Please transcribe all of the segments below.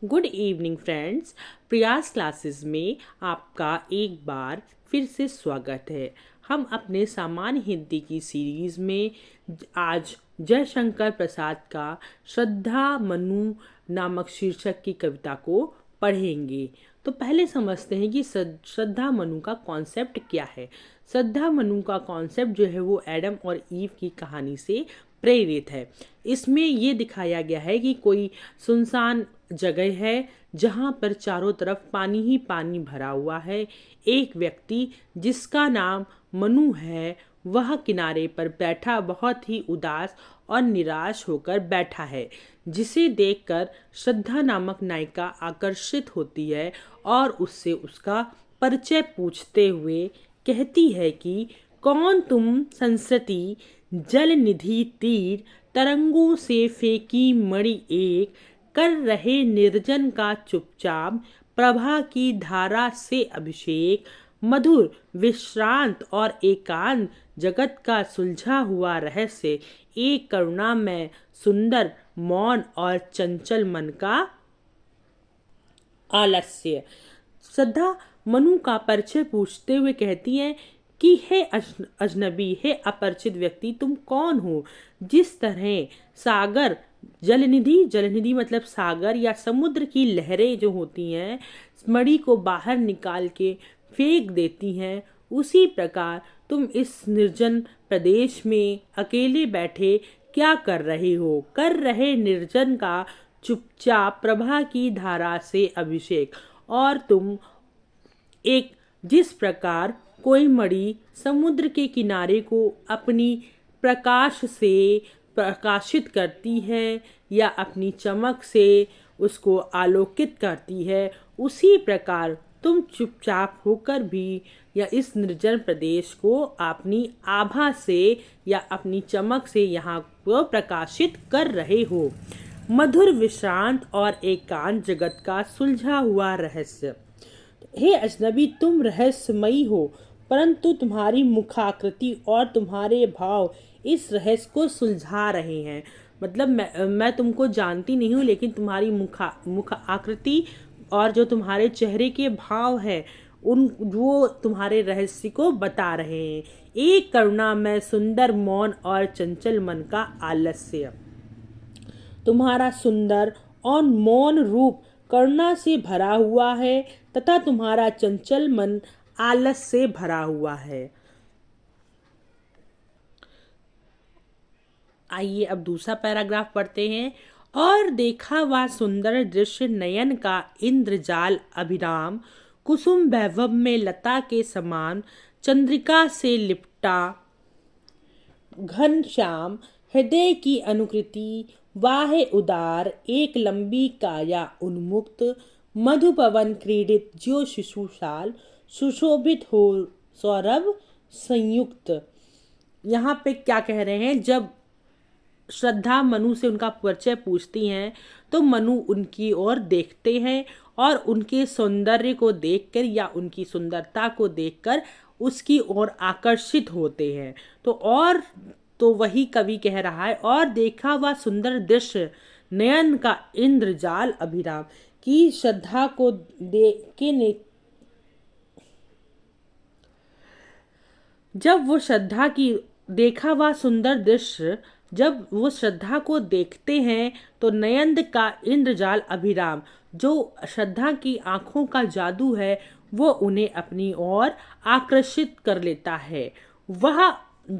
Good evening friends. प्रयास classes में आपका एक बार फिर से स्वागत है। हम अपने सामान्य हिंदी की सीरीज़ में आज जयशंकर प्रसाद का श्रद्धा मनु नामक शीर्षक की कविता को पढ़ेंगे। तो पहले समझते हैं कि श्रद्धा मनु का कॉन्सेप्ट क्या है। श्रद्धा मनु का कॉन्सेप्ट जो है वो एडम और ईव की कहानी से प्रेरित है। इसमें ये दिखाया गया है कि कोई सुनसान जगह है जहाँ पर चारों तरफ पानी ही पानी भरा हुआ है। एक व्यक्ति जिसका नाम मनु है वह किनारे पर बैठा बहुत ही उदास और निराश होकर बैठा है, जिसे देखकर श्रद्धा नामक नायिका आकर्षित होती है और उससे उसका परिचय पूछते हुए कहती है कि कौन तुम संस्कृति जल निधि तीर तरंगों से फेंकी मणि एक कर रहे निर्जन का चुपचाप प्रभा की धारा से अभिषेक मधुर विश्रांत और एकांत जगत का सुलझा हुआ रहस्य एक करुणा में सुंदर मौन और चंचल मन का आलस्य। श्रद्धा मनु का परिचय पूछते हुए कहती है कि हे अजनबी, हे अपरिचित व्यक्ति, तुम कौन हो। जिस तरह सागर जलनिधि, जलनिधि मतलब सागर या समुद्र की लहरें जो होती हैं मणि को बाहर निकाल के फेंक देती हैं, उसी प्रकार तुम इस निर्जन प्रदेश में अकेले बैठे क्या कर रहे हो। कर रहे निर्जन का चुपचाप प्रभा की धारा से अभिषेक। और तुम एक जिस प्रकार कोई मणि समुद्र के किनारे को अपनी प्रकाश से प्रकाशित करती है या अपनी चमक से उसको आलोकित करती है, उसी प्रकार तुम चुपचाप होकर भी या इस निर्जन प्रदेश को अपनी आभा से या अपनी चमक से यहाँ को प्रकाशित कर रहे हो। मधुर विश्रांत और एकांत जगत का सुलझा हुआ रहस्य। हे अजनबी, तुम रहस्यमयी हो, परंतु तुम्हारी मुखाकृति और तुम्हारे भाव इस रहस्य को सुलझा रहे हैं। मतलब मैं तुमको जानती नहीं हूँ, लेकिन तुम्हारी मुख आकृति और जो तुम्हारे चेहरे के भाव है उन वो तुम्हारे रहस्य को बता रहे हैं। एक करुणा में सुंदर मौन और चंचल मन का आलस्य। तुम्हारा सुंदर और मौन रूप करुणा से भरा हुआ है तथा तुम्हारा चंचल मन आलस से भरा हुआ है। आइए अब दूसरा पैराग्राफ पढ़ते हैं। और देखा वह सुंदर दृश्य नयन का इंद्रजाल अभिराम, कुसुम वैभव में लता के समान चंद्रिका से लिपटा घन श्याम हृदय की अनुकृति वाहे उदार एक लंबी काया उन्मुक्त मधुपवन क्रीडित ज्यो शिशुशाल सुशोभित हो सौरभ संयुक्त। यहाँ पे क्या कह रहे हैं, जब श्रद्धा मनु से उनका परिचय पूछती हैं तो मनु उनकी ओर देखते हैं और उनके सौंदर्य को देखकर या उनकी सुंदरता को देखकर उसकी ओर आकर्षित होते हैं। तो वही कवि कह रहा है, और देखा वह सुंदर दृश्य नयन का इंद्रजाल अभिराम, की श्रद्धा को देखे ने जब वो श्रद्धा की देखा वह सुंदर दृश्य जब वो श्रद्धा को देखते हैं तो नयन का इंद्रजाल अभिराम, जो श्रद्धा की आंखों का जादू है वो उन्हें अपनी ओर आकर्षित कर लेता है। वह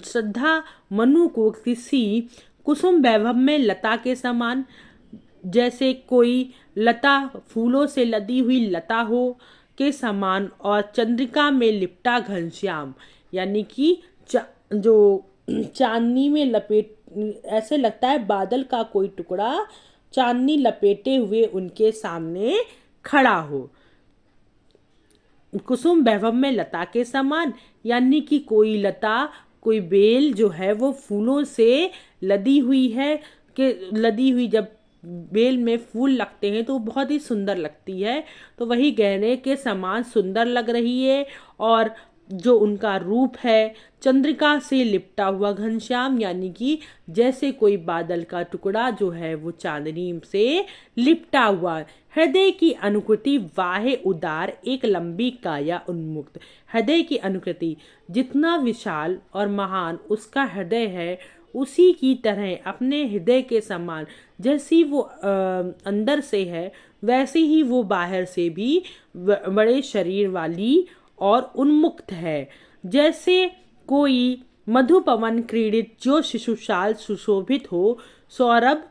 श्रद्धा मनु को किसी कुसुम वैभव में लता के समान, जैसे कोई लता फूलों से लदी हुई लता हो के समान, और चंद्रिका में लिपटा घनश्याम, यानी कि जो चांदनी में लपेट, ऐसे लगता है बादल का कोई टुकड़ा चांदनी लपेटे हुए उनके सामने खड़ा हो। कुसुम वैभव में लता के समान, यानी कि कोई लता, कोई बेल जो है वो फूलों से लदी हुई है, कि लदी हुई जब बेल में फूल लगते हैं तो बहुत ही सुंदर लगती है, तो वही गहने के समान सुंदर लग रही है। और जो उनका रूप है, चंद्रिका से लिपटा हुआ घनश्याम, यानी कि जैसे कोई बादल का टुकड़ा जो है वो चांदनी से लिपटा हुआ। हृदय की अनुकृति वाहे उदार, एक लंबी काया उन्मुक्त। हृदय की अनुकृति, जितना विशाल और महान उसका हृदय है, उसी की तरह अपने हृदय के समान जैसी वो अंदर से है, वैसे ही वो बाहर से भी बड़े शरीर वाली और उन्मुक्त है। जैसे कोई मधुपवन क्रीड़ित जो शिशुशाल सुशोभित हो, सौरभ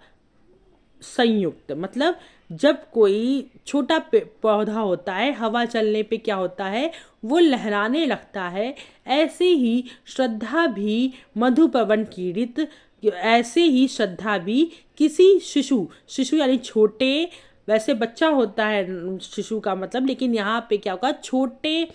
संयुक्त, मतलब जब कोई छोटा पौधा होता है, हवा चलने पे क्या होता है, वो लहराने लगता है। ऐसे ही श्रद्धा भी मधुपवन कीड़ित, ऐसे ही श्रद्धा भी किसी शिशु, शिशु यानी छोटे, वैसे बच्चा होता है शिशु का मतलब, लेकिन यहाँ पे क्या होगा, छोटे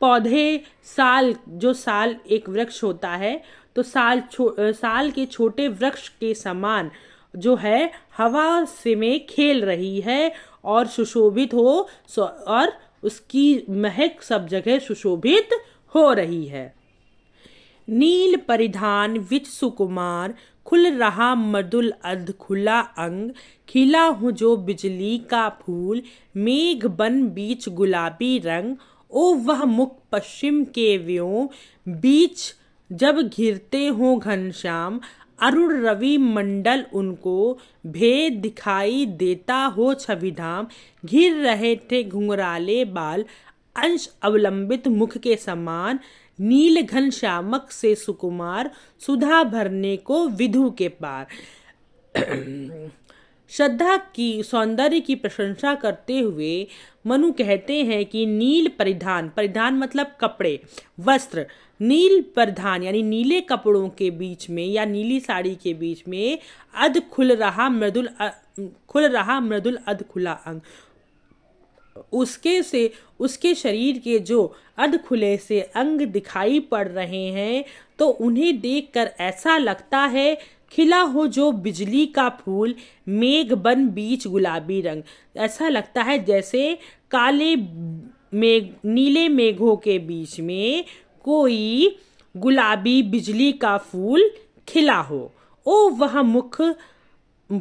पौधे, साल, जो साल एक वृक्ष होता है, तो साल के छोटे वृक्ष के समान जो है हवा से में खेल रही है और सुशोभित हो, और उसकी महक सब जगह सुशोभित हो रही है। नील परिधान विच सुकुमार, खुल रहा मृदुल अध खुला अंग, खिला हूँ जो बिजली का फूल, मेघ बन बीच गुलाबी रंग। ओ वह मुख पश्चिम के व्योम, बीच जब घिरते हो घनश्याम, अरुण रवि मंडल उनको भेद दिखाई देता हो छविधाम। घिर रहे थे घुंघराले बाल, अंश अवलंबित मुख के समान, नील घन श्यामक से सुकुमार, सुधा भरने को विधु के पार। श्रद्धा की सौंदर्य की प्रशंसा करते हुए मनु कहते हैं कि नील परिधान, परिधान मतलब कपड़े, वस्त्र, नील परिधान यानी नीले कपड़ों के बीच में या नीली साड़ी के बीच में अध खुल रहा मृदुल अध खुला अंग, उसके शरीर के जो अध खुले से अंग दिखाई पड़ रहे हैं, तो उन्हें देखकर ऐसा लगता है खिला हो जो बिजली का फूल, मेघ बन बीच गुलाबी रंग। ऐसा लगता है जैसे काले नीले मेघों के बीच में कोई गुलाबी बिजली का फूल खिला हो। ओ वह मुख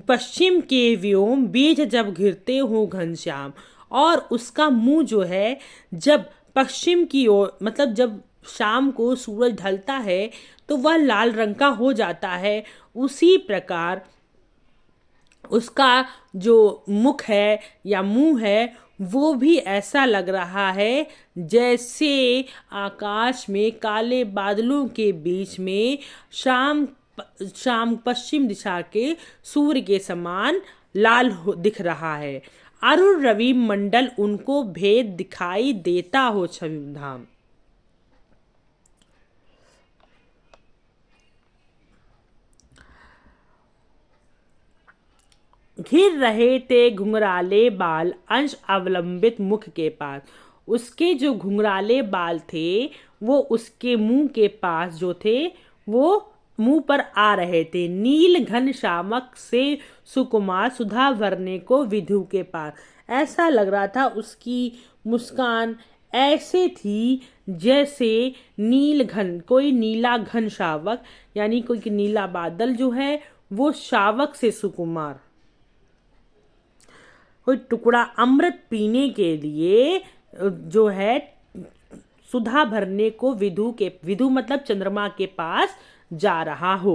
पश्चिम के व्योम, बीज जब घिरते हो घनश्याम, और उसका मुंह जो है जब पश्चिम की ओर, मतलब जब शाम को सूरज ढलता है तो वह लाल रंग का हो जाता है, उसी प्रकार उसका जो मुख है या मुंह है वो भी ऐसा लग रहा है जैसे आकाश में काले बादलों के बीच में शाम पश्चिम दिशा के सूर्य के समान लाल दिख रहा है। अरुण रवि मंडल उनको भेद दिखाई देता हो छविधाम। घिर रहे थे घुंघराले बाल, अंश अवलंबित मुख के पास। उसके जो घुंघराले बाल थे वो उसके मुंह के पास जो थे वो मुंह पर आ रहे थे। नील घन शामक से सुकुमार, सुधा भरने को विधु के पार। ऐसा लग रहा था उसकी मुस्कान ऐसे थी जैसे नील घन, कोई नीला घन शावक, यानी कोई नीला बादल जो है वो शावक से सुकुमार, कोई टुकड़ा अमृत पीने के लिए जो है सुधा भरने को विधु मतलब चंद्रमा के पास जा रहा हो।